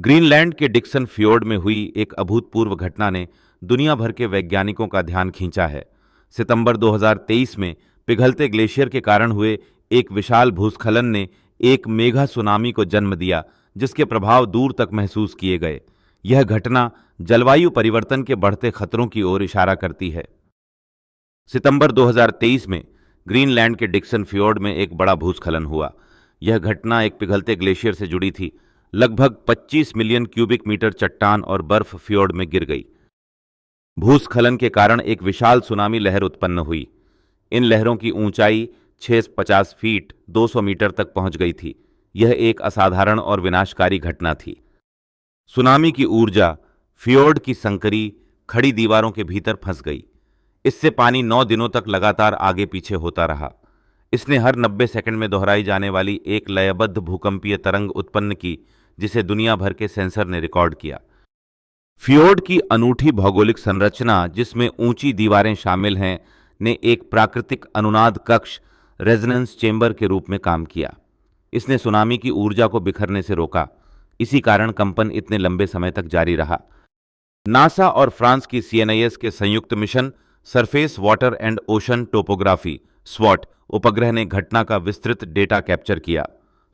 Greenland के Dixon fjord में हुई एक अभूतपूर्व घटना ने दुनिया भर के वैज्ञानिकों का ध्यान खींचा है। सितंबर 2023 में पिघलते ग्लेशियर के कारण हुए एक विशाल भूस्खलन ने एक मेगा सुनामी को जन्म दिया, जिसके प्रभाव दूर तक महसूस किए गए। यह घटना जलवायु परिवर्तन के बढ़ते खतरों की ओर इशारा करती है। सितंबर 2023 में ग्रीनलैंड के डिक्सन फ्योर्ड में एक बड़ा भूस्खलन हुआ। यह घटना एक पिघलते ग्लेशियर से जुड़ी थी। लगभग 25 मिलियन क्यूबिक मीटर चट्टान और बर्फ फ्योर्ड में गिर गई। भूस्खलन के कारण एक विशाल सुनामी लहर उत्पन्न हुई। इन लहरों की ऊंचाई 650 फीट 200 मीटर तक पहुंच गई थी। यह एक असाधारण और विनाशकारी घटना थी। सुनामी की ऊर्जा फ्योर्ड की संकरी खड़ी दीवारों के भीतर फंस गई। इससे पानी 9 दिनों तक लगातार आगे पीछे होता रहा। इसने हर 90 सेकंड में दोहराई जाने वाली एक लयबद्ध भूकंपीय तरंग उत्पन्न की, जिसे दुनिया भर के सेंसर ने रिकॉर्ड किया। फ्योर्ड की अनूठी भौगोलिक संरचना, जिसमें ऊंची दीवारें शामिल हैं, ने एक प्राकृतिक अनुनाद कक्ष रेजोनेंस चेंबर के रूप में काम किया। इसने सुनामी की ऊर्जा को बिखरने से रोका। इसी कारण कंपन इतने लंबे समय तक जारी रहा। नासा और फ्रांस की CNIS के संयुक्त mission surface water and ocean topography SWOT उपग्रह ने घटना का विस्तृत डेटा कैप्चर किया।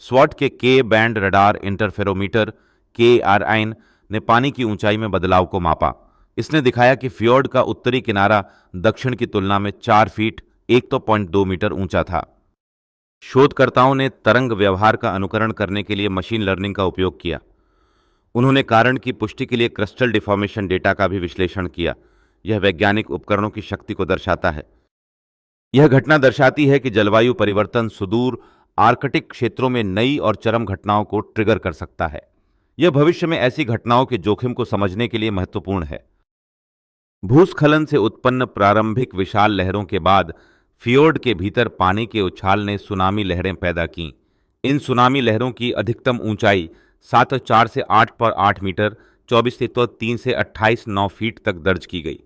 SWOT के के बैंड रडार इंटरफेरोमीटर KRIN ने पानी की ऊंचाई में बदलाव को मापा। इसने दिखाया कि फ्योर्ड का उत्तरी किनारा दक्षिण की तुलना में 4 फीट 1.2 मीटर ऊंचा था। शोधकर्ताओं ने तरंग व्यवहार का अनुकरण करने के लिए मशीन लर्निंग का उपयोग किया। उन्होंने कारण की पुष्टि के लिए क्रिस्टल डिफॉर्मेशन डेटा का भी विश्लेषण किया। यह वैज्ञानिक उपकरणों की शक्ति को दर्शाता है। यह घटना दर्शाती है कि जलवायु परिवर्तन सुदूर आर्कटिक क्षेत्रों में नई और चरम घटनाओं को ट्रिगर कर सकता है। यह भविष्य में ऐसी घटनाओं के जोखिम को समझने के लिए महत्वपूर्ण है। भूस्खलन से उत्पन्न प्रारंभिक विशाल लहरों के बाद फ्योर्ड के भीतर पानी के उछाल ने सुनामी लहरें पैदा की। इन सुनामी लहरों की अधिकतम ऊंचाई 7.4 से 8.8 मीटर 24.3 से 28.9 फीट तक दर्ज की गई।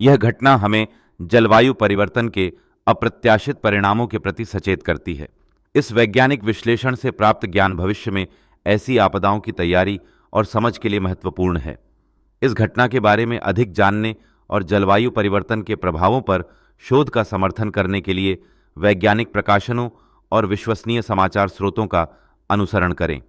यह घटना हमें जलवायु परिवर्तन के अप्रत्याशित परिणामों के प्रति सचेत करती है। इस वैज्ञानिक विश्लेषण से प्राप्त ज्ञान भविष्य में ऐसी आपदाओं की तैयारी और समझ के लिए महत्वपूर्ण है। इस घटना के बारे में अधिक जानने और जलवायु परिवर्तन के प्रभावों पर शोध का समर्थन करने के लिए वैज्ञानिक प्रकाशनों और विश्वसनीय समाचार स्रोतों का अनुसरण करें।